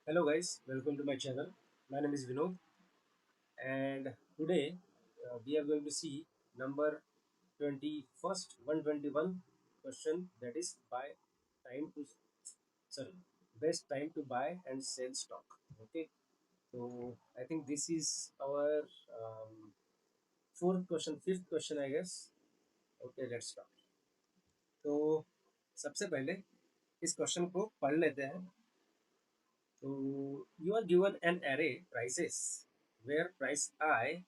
Hello guys, welcome to my channel. My name is Vinod and today we are going to see number 21st 121 question, that is buy time to sorry best time to buy and sell stock. Okay, so I think this is our fourth question, fifth question I guess. Okay, let's start. तो सबसे पहले इस question को पढ़ लेते हैं. So you are given an array prices where price I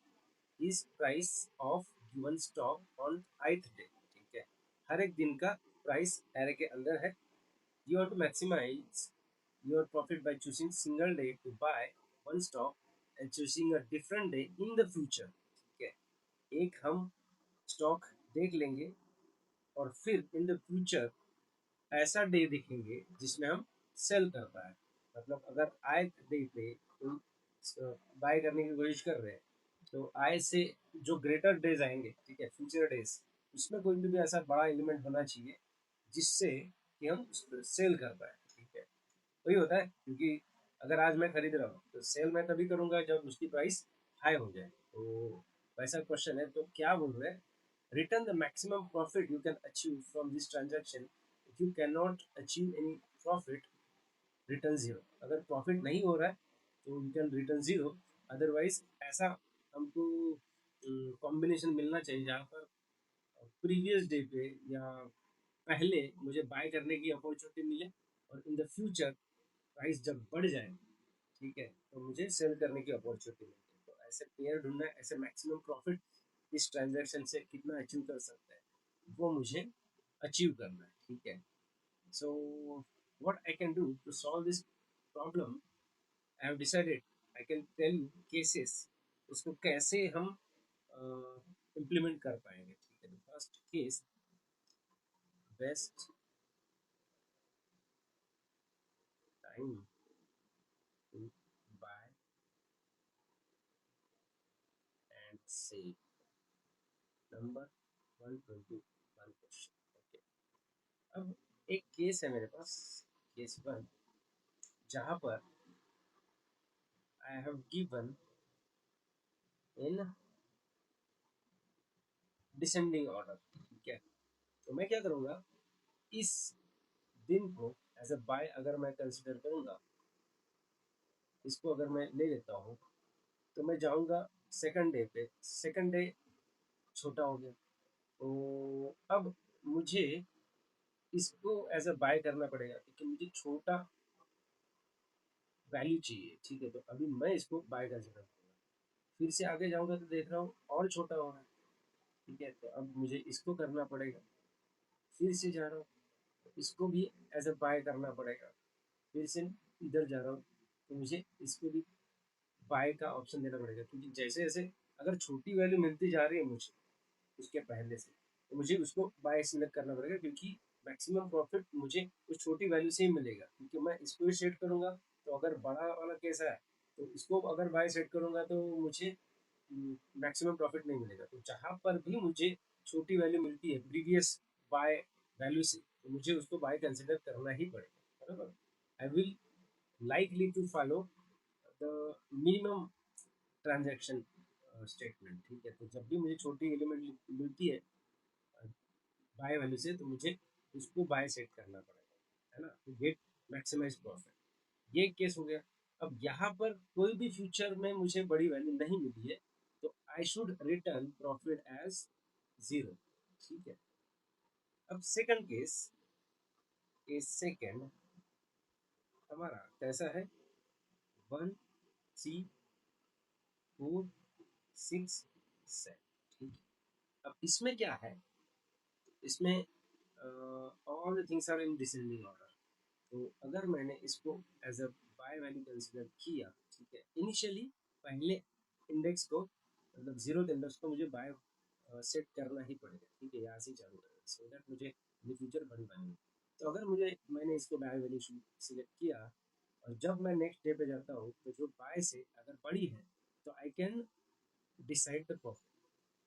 is price of given stock on ith day. ठीक है, हर एक दिन का प्राइस एरे के अंदर है. You have to maximize your profit by choosing single day to buy one stock and choosing a different day in the future. ठीक है, एक हम स्टॉक देख लेंगे और फिर इन द फ्यूचर ऐसा डे देखेंगे जिसमें हम सेल कर पाए. मतलब अगर आए डे पे कोई बाय करने की कोशिश कर रहे हैं तो आय से जो ग्रेटर डेज आएंगे, ठीक है, फ्यूचर डेज, उसमें कोई भी ऐसा बड़ा एलिमेंट होना चाहिए जिससे कि हम सेल कर पाए. ठीक है, वही होता है, क्योंकि अगर आज मैं खरीद रहा हूँ तो सेल मैं तभी करूँगा जब उसकी प्राइस हाई हो जाए. तो वैसा क्वेश्चन है. तो क्या बोल रहे हैं, return the maximum profit you can achieve from this transaction. If you can not achieve any profit, return zero. अगर प्रॉफिट नहीं हो रहा है तो you can return zero. Otherwise ऐसा हमको कॉम्बिनेशन मिलना चाहिए जहाँ पर प्रीवियस डे पे या पहले मुझे बाय करने की अपॉर्चुनिटी मिले और इन द फ्यूचर प्राइस जब बढ़ जाए, ठीक है, तो मुझे सेल करने की अपॉर्चुनिटी मिले. तो ऐसे पेयर ढूंढना है, ऐसे मैक्सिमम प्रॉफिट इस ट्रांजेक्शन से कितना अचीव कर सकते हैं वो मुझे अचीव करना है. ठीक है, so what I can do to solve this problem. I have decided, I can tell you cases उसको कैसे हम इम्प्लीमेंट कर पाएंगे. ठीक है, first case, best time to buy and save. Number 121 question. Okay, अब एक केस है मेरे पास, केस वन, जहाँ पर I have given in descending order. ठीक है, तो मैं क्या करूँगा, इस दिन को एज अ बाय अगर मैं कंसिडर करूँगा, इसको अगर मैं ले लेता हूँ तो मैं जाऊँगा सेकंड डे पे. सेकंड डे छोटा हो गया तो अब मुझे इसको एज अ बाय करना पड़ेगा क्योंकि मुझे छोटा वैल्यू चाहिए. ठीक है, तो अभी मैं इसको बाय कंसिडर करूँगा. फिर से आगे जाऊँगा तो देख रहा हूँ और छोटा हो रहा है. ठीक है, तो अब मुझे इसको करना पड़ेगा. फिर से जा रहा हूँ तो इसको भी एज अ बाय करना पड़ेगा. फिर से इधर जा रहा हूँ तो मुझे इसको भी बाय का ऑप्शन देना पड़ेगा, क्योंकि जैसे जैसे अगर छोटी वैल्यू मिलती जा रही है मुझे उसके पहले से, तो मुझे उसको बाय सिलेक्ट करना पड़ेगा, क्योंकि मैक्सिमम प्रॉफिट मुझे उस छोटी वैल्यू से ही मिलेगा. क्योंकि मैं इसको ही सेट करूँगा तो अगर बड़ा वाला कैसा है, तो इसको अगर बाय सेट करूँगा तो मुझे मैक्सिमम प्रॉफिट नहीं मिलेगा. तो जहाँ पर भी मुझे छोटी वैल्यू मिलती है प्रीवियस बाय वैल्यू से, तो मुझे उसको बाय कंसिडर करना ही पड़ेगा. बराबर, I will likely to follow the minimum transaction statement. ठीक है, तो जब भी मुझे छोटी एलिमेंट मिलती है बाय वैल्यू से, तो मुझे उसको बाय सेट करना पड़ेगा, है ना, टू गेट मैक्सिमाइज प्रॉफिट. ये केस हो गया. अब यहाँ पर कोई भी फ्यूचर में मुझे बड़ी वैल्यू नहीं मिली है तो I should return profit as zero. ठीक है, अब सेकंड केस, केस सेकंड हमारा कैसा है, 1 3 4 6 7. ठीक है, अब इसमें क्या है, इसमें all the things are in descending order. तो अगर मैंने इसको as a buy value consider किया, ठीक है, इनिशियली पहले इंडेक्स को, मतलब जीरो इंडेक्स को मुझे बाय सेट करना ही पड़ेगा. ठीक है, यहाँ से चालू करेगा सो दैट मुझे इन फ्यूचर बड़ी वैल्यू. तो अगर मैंने इसको बाय वैल्यू सिलेक्ट किया और जब मैं नेक्स्ट डे पे जाता हूँ तो जो बाय से अगर बड़ी है तो I can decide the profit.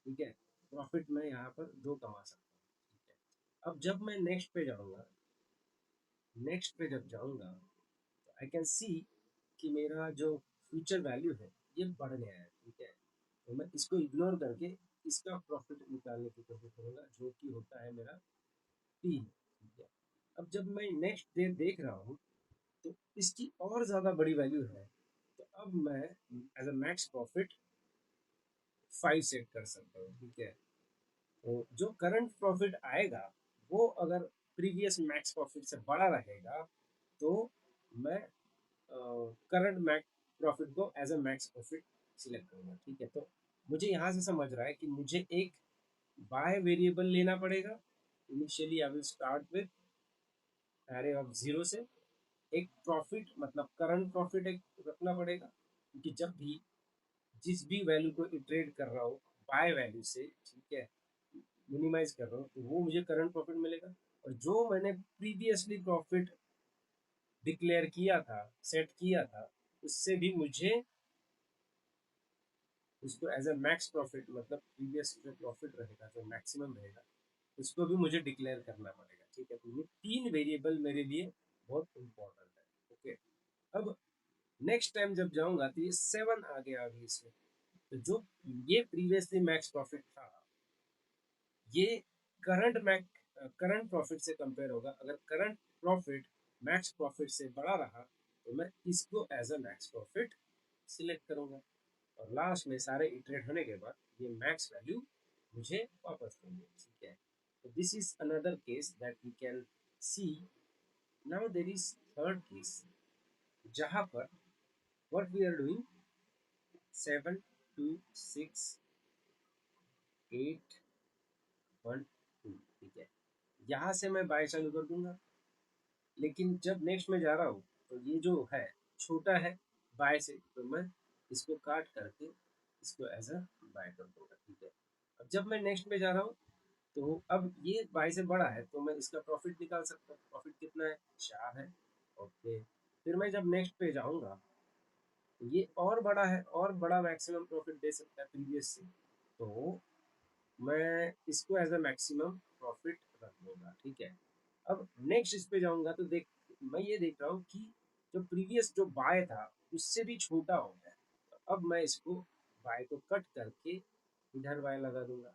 ठीक है, प्रॉफिट मैं यहाँ पर दो कमा सकता हूँ. ठीक है, अब जब मैं नेक्स्ट पे जाऊँगा, नेक्स्ट पे जब जाऊँगा तो आई कैन सी कि मेरा जो फ्यूचर वैल्यू है ये बढ़ गया है, ठीक है। तो मैं इसको इग्नोर करके इसका प्रॉफिट निकालने की कोशिश करूँगा, जो कि होता है मेरा 3, ठीक है। अब जब मैं नेक्स्ट डे देख रहा हूँ तो इसकी और ज़्यादा बड़ी वैल्यू है, तो अब मैं as a max profit 5 set कर सकता हूँ, ठीक है। तो जो करंट प्रॉफिट आएगा वो अगर प्रीवियस मैक्स प्रॉफिट से बड़ा रहेगा तो मैं करंट मैक्स प्रॉफिट को as a max profit select करूँगा, ठीक है। तो मुझे यहाँ से समझ रहा है कि मुझे एक बाय वेरिएबल लेना पड़ेगा। Initially I will start with array of zero से एक प्रॉफिट मतलब करंट प्रॉफिट एक रखना पड़ेगा, क्योंकि जब भी जिस भी वैल्यू को ट्रेड कर रहा हो बाय वैल्यू से, ठीक है, मिनिमाइज कर रहा हूँ तो वो मुझे करंट प्रॉफिट मिलेगा। और जो मैंने प्रीवियसली प्रॉफिट डिक्लेयर किया था, सेट किया था, उससे भी मुझे उसको एज अ मैक्स प्रॉफिट मतलब प्रीवियस जो प्रॉफिट रहेगा जो मैक्सिमम रहेगा उसको भी मुझे डिक्लेयर करना पड़ेगा, ठीक है। तो ये 3 वेरिएबल मेरे लिए बहुत इंपॉर्टेंट है, ओके। अब नेक्स्ट टाइम जब जाऊंगा तो ये 7 आ गया अभी इसमें। तो जो ये प्रीवियसली मैक्स प्रॉफिट था ये करंट मैक करंट प्रॉफिट से कंपेयर होगा। अगर करंट प्रॉफिट मैक्स प्रॉफिट से बड़ा रहा तो मैं इसको as a max profit select करूंगा, और लास्ट में सारे इटरेट होने के बाद ये मैक्स वैल्यू मुझे वापस देंगे, ठीक है। तो this is another case that we can see. Now there is third case जहां पर व्हाट वी आर डूइंग 7 2 6 8 1 2, ठीक है। यहाँ से मैं बाय चालू कर दूंगा, लेकिन जब नेक्स्ट में जा रहा हूँ तो ये जो है छोटा है बाय से, तो मैं इसको काट करके इसको एज अ बाय कर दूंगा, ठीक है। अब जब मैं नेक्स्ट में जा रहा हूँ तो अब ये बाय से बड़ा है तो मैं इसका प्रॉफिट निकाल सकता हूँ। प्रॉफिट कितना है, 4 है, ओके। फिर मैं जब नेक्स्ट पे जाऊँगा तो ये और बड़ा है, और बड़ा मैक्सिमम प्रॉफिट दे सकता है प्रीवियस से, तो मैं इसको एज अ मैक्सिमम प्रॉफिट रख लूँगा, ठीक है। अब नेक्स्ट इस पे जाऊँगा तो देख मैं ये देख रहा हूँ कि जो प्रीवियस जो बाय था उससे भी छोटा हो गया, तो अब मैं इसको बाय को कट करके इधर बाय लगा दूंगा,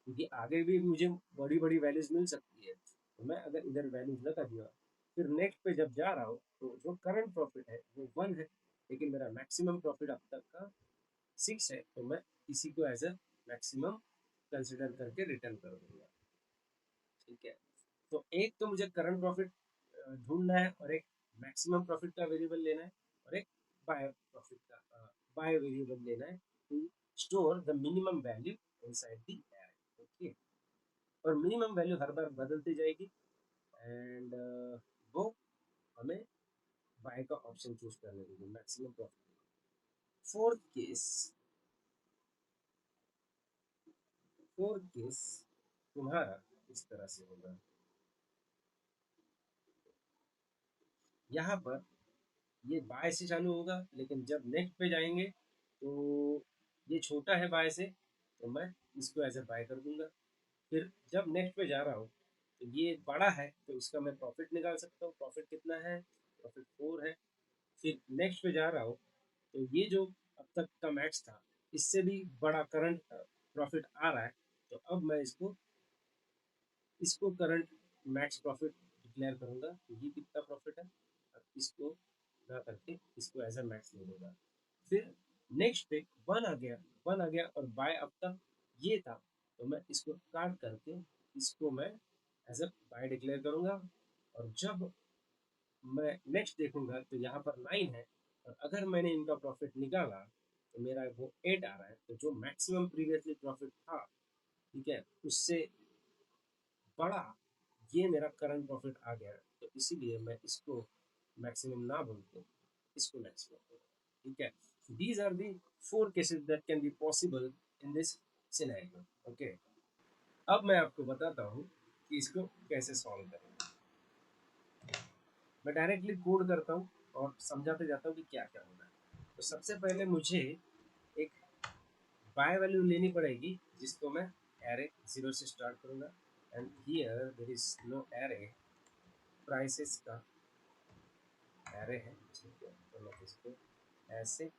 क्योंकि आगे भी मुझे बड़ी बड़ी वैल्यूज मिल सकती है। तो मैं अगर इधर वैल्यूज लगा दिया फिर नेक्स्ट पे जब जा रहा हूँ तो जो करंट प्रॉफिट है वो 1 है, लेकिन मेरा मैक्सिमम प्रॉफिट अब तक का 6 है, तो मैं इसी को एज अ मैक्सिमम कंसिडर करके रिटर्न कर दूंगा, ठीक है। तो एक तो मुझे करंट प्रॉफिट ढूंढना है, और एक मैक्सिमम प्रॉफिट का वेरिएबल लेना है, और एक बाय प्रॉफिट का बाय वेरिएबल लेना है to store the minimum value inside the array, okay. और मिनिमम वैल्यू हर बार बदलती जाएगी, एंड वो हमें बाय का ऑप्शन चूज करने देगी maximum profit. Fourth case fourth case तुम्हारा इस तरह से होगा। यहाँ पर ये बाय से चालू होगा, लेकिन जब नेक्स्ट पे जाएंगे तो ये छोटा है बाय से, तो मैं इसको ऐसे बाय कर दूंगा। फिर जब नेक्स्ट पे जा रहा हूँ तो ये बड़ा है तो इसका मैं प्रॉफिट निकाल सकता हूँ। प्रॉफिट कितना है, प्रॉफिट 4 है। फिर नेक्स्ट पे जा रहा हूँ तो ये जो अब तक का मैक्स था इससे भी बड़ा करंट प्रॉफिट आ रहा है, तो अब मैं इसको इसको करंट मैक्स प्रॉफिट डिक्लेयर करूंगा कि ये कितना प्रॉफिट है, और इसको ना करके इसको एज अ मैक्स ले लूंगा। फिर नेक्स्ट पे 1 आ गया और बाय अब तक ये था, तो मैं इसको काट करके इसको मैं एज अ बाय डिक्लेयर करूंगा। और जब मैं नेक्स्ट देखूंगा तो यहाँ पर 9 है, और अगर मैंने इनका प्रॉफिट निकाला तो मेरा वो 8 आ रहा है, तो जो मैक्सिमम प्रीवियसली प्रॉफिट था, ठीक है, उससे बड़ा ये मेरा करंट प्रॉफिट आ गया, तो इसीलिए मैं इसको मैक्सिमम ना बोल के इसको मैक्सिमम बोलूंगा, ठीक है। These are the 4 cases that can be possible in this scenario, okay. अब मैं आपको बताता हूँ कि इसको कैसे सॉल्व करेंगे। मैं डायरेक्टली कोड करता हूँ और समझाते जाता हूँ कि क्या क्या होना है। तो सबसे पहले मुझे एक बाय वैल्यू लेनी पड़ेगी जिसको मैं एरे 0 से स्टार्ट करूँगा, and here there is no array, prices का एरे है, ठीक है। तो मैं इसको ऐसे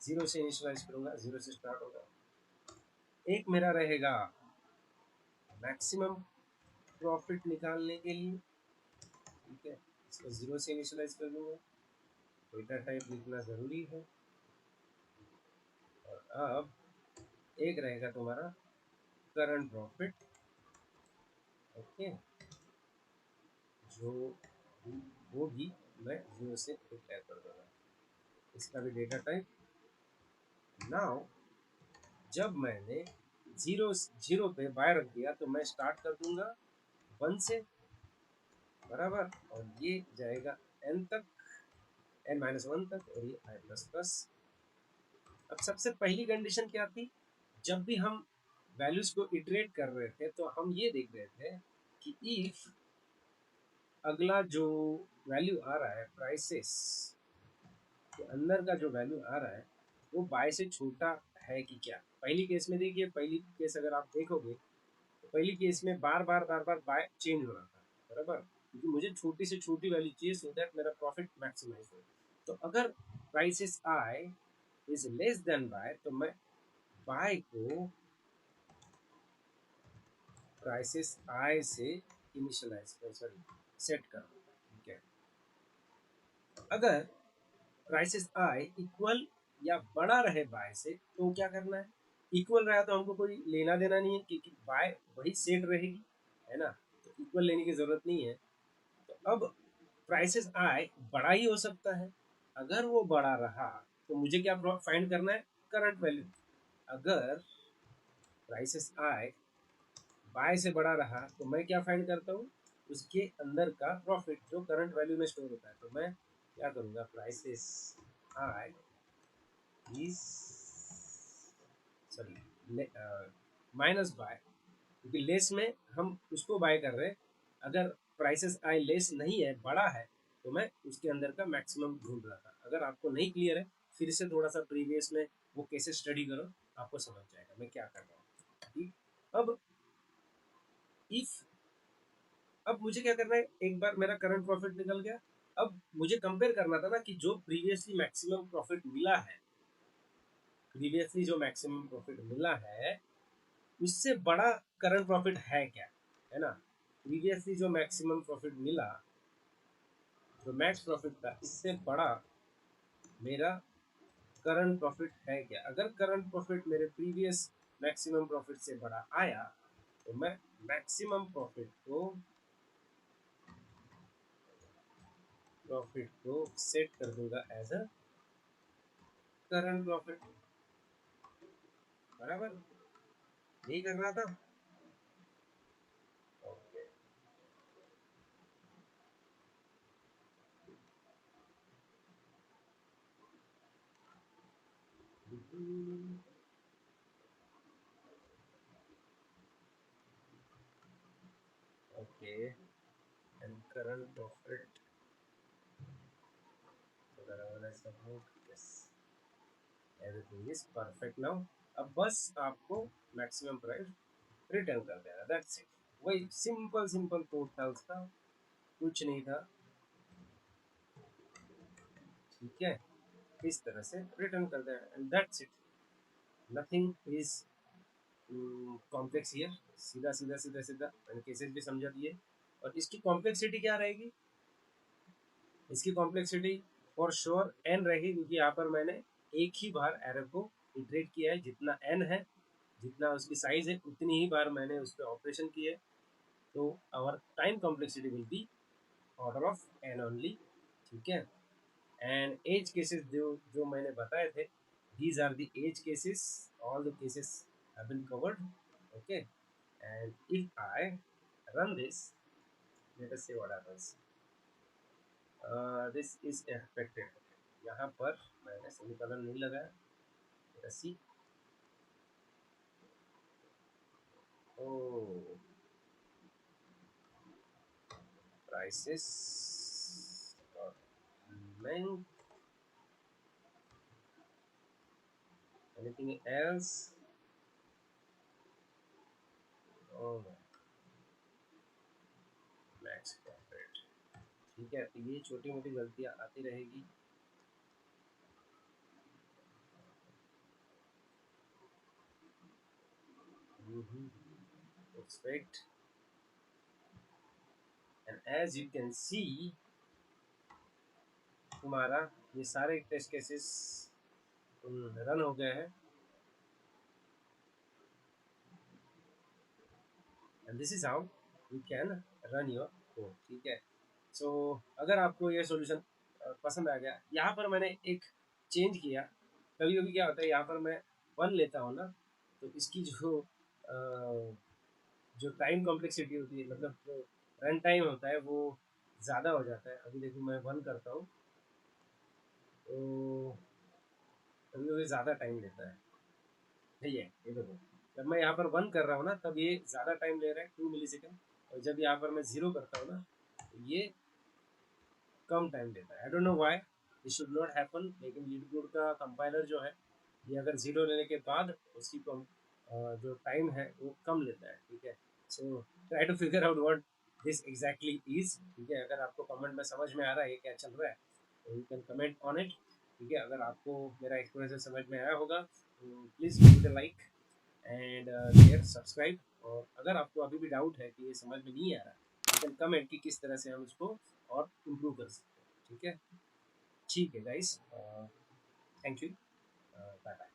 जीरो से इनिशियलाइज करूंगा, जीरो से स्टार्ट होगा। एक मेरा रहेगा मैक्सिमम प्रॉफिट निकालने के लिए, ठीक है, इसको जीरो से इनिशियलाइज कर दूंगा। डेटा टाइप लिखना जरूरी है। और अब एक रहेगा तुम्हारा करंट प्रॉफिट, ओके, जो वो भी मैं जीरो से डिक्लेयर कर दूंगा। इसका भी डेटा टाइप। नाउ जब मैंने जीरो जीरो पे बाय रख दिया तो मैं स्टार्ट कर दूंगा 1 से, बराबर, और ये जाएगा n तक, n-1 तक, और ये i प्लस प्लस। अब सबसे पहली कंडीशन क्या थी, जब भी हम वैल्यूज को इटरेट कर रहे थे तो हम ये देख रहे थे कि इफ अगला जो वैल्यू आ रहा है प्राइसेस के अंदर का जो वैल्यू आ रहा है वो बाय से छोटा है कि क्या। पहली केस में देखिए, पहली केस अगर आप देखोगे तो पहली केस में बार बार बाय चेंज हो रहा था, बराबर, क्योंकि मुझे छोटी से छोटी वैल्यू चाहिए सो दैट मेरा प्रॉफिट मैक्सिमाइज हो। तो अगर prices i is less than buy तो मैं बाय को प्राइसेस आई से इनिशियलाइज कर, सॉरी, सेट कर, ठीक है। अगर प्राइसेस आई इक्वल या बड़ा रहे बाय से तो क्या करना है, इक्वल रहा तो हमको कोई लेना देना नहीं है क्योंकि बाय वही सेट रहेगी, है ना, तो इक्वल लेने की जरूरत नहीं है। तो अब प्राइसेस आई बड़ा ही हो सकता है, अगर वो बड़ा रहा तो मुझे क्या फाइंड करना है, करंट वैल्यू। अगर प्राइसेस आई बाय से बड़ा रहा तो मैं क्या फाइंड करता हूँ, उसके अंदर का प्रॉफिट जो करंट वैल्यू में स्टोर होता है। तो मैं क्या करूँगा, prices i is, sorry, minus buy, क्योंकि लेस में हम उसको बाय कर रहे हैं। अगर प्राइसेस आई लेस नहीं है, बड़ा है, तो मैं उसके अंदर का मैक्सिमम ढूंढ रहा था। अगर आपको नहीं क्लियर है फिर से थोड़ा सा प्रीवियस में वो कैसे स्टडी करो, आपको समझ जाएगा मैं क्या कर रहा हूँ, ठीक। अब इफ, अब मुझे क्या करना है, एक बार मेरा करंट प्रॉफिट निकल गया, अब मुझे कंपेयर करना था ना कि जो प्रीवियसली मैक्सिमम प्रॉफिट मिला है, प्रीवियसली जो मैक्सिमम प्रॉफिट मिला है उससे बड़ा करंट प्रॉफिट है क्या, है ना। प्रीवियसली जो मैक्सिमम प्रॉफिट मिला, जो मैक्स प्रॉफिट था, इससे बड़ा मेरा करंट प्रॉफिट है क्या। अगर करंट प्रॉफिट मेरे प्रीवियस मैक्सिमम प्रॉफिट से बड़ा आया तो मैं मैक्सिमम प्रॉफिट को सेट कर दूंगा एज अ करंट प्रॉफिट, बराबर, यही करना था। Okay, okay, and current profit, yes, everything is perfect now. अब बस आपको मैक्सिमम प्राइस रिटर्न कर देना, दैट्स इट। वही सिंपल सिंपल कोड था उसका, कुछ नहीं था, ठीक है। इस तरह से रिटर्न कर देना and that's it, nothing is complex here. सीधा सीधा सीधा सीधा मैंने केसेस भी समझा दिए। और इसकी कॉम्प्लेक्सिटी क्या रहेगी, इसकी कॉम्प्लेक्सिटी फॉर श्योर एन रहेगी, क्योंकि यहाँ पर मैंने एक ही बार एरर को इटरेट किया है। जितना एन है, जितना उसकी साइज है, उतनी ही बार मैंने उस पर ऑपरेशन किए। तो our time complexity will be order of n only, ठीक है। एंड एज केसेस जो जो मैंने बताए थे, these are the edge cases, all the cases have been covered, okay। And if I run this, let us see what happens. This is expected, यहाँ पर मैंने सेमीकोलन नहीं लगाया, let us see। oh, prices or length, anything else, oh, max profit, ठीक है। तो ये छोटी मोटी गलतियाँ आती रहेगी, Let's wait. And as you can see, तुम्हारा ये सारे टेस्ट केसेस रन हो गए हैं, and this is how you can run your code. ठीक है, सो अगर आपको ये सॉल्यूशन पसंद आ गया, यहाँ पर मैंने एक चेंज किया। कभी कभी क्या होता है, यहाँ पर मैं 1 लेता हूँ ना, तो इसकी जो टाइम कॉम्प्लेक्सिटी होती है, मतलब जो रन टाइम होता है, वो ज़्यादा हो जाता है। अभी देखो मैं 1 करता हूँ तो कभी कभी ज़्यादा टाइम लेता है। ठीक है, ये देखो जब मैं यहाँ पर 1 कर रहा हूँ ना, तब ये ज़्यादा टाइम ले रहा है, 2 मिली सेकेंड। और जब यहाँ पर मैं 0 करता हूँ ना, तो ये कम टाइम लेता है। I don't know why this should not happen, लेकिन लीडकोड का कंपाइलर जो है, ये अगर 0 लेने के बाद उसकी जो टाइम है वो कम लेता है। ठीक है, so try to figure out what this exactly is. ठीक है, अगर आपको कमेंट में समझ में आ रहा है ये क्या चल रहा है, तो you can comment on it. ठीक है, अगर आपको मेरा एक्सप्लेनेशन समझ में आया होगा तो please give the like and share subscribe. और अगर आपको अभी भी डाउट है कि ये समझ में नहीं आ रहा, यू कैन कमेंट कि किस तरह से हम उसको और इम्प्रूव कर सकते हैं। ठीक है, ठीक है guys, thank you, bye bye.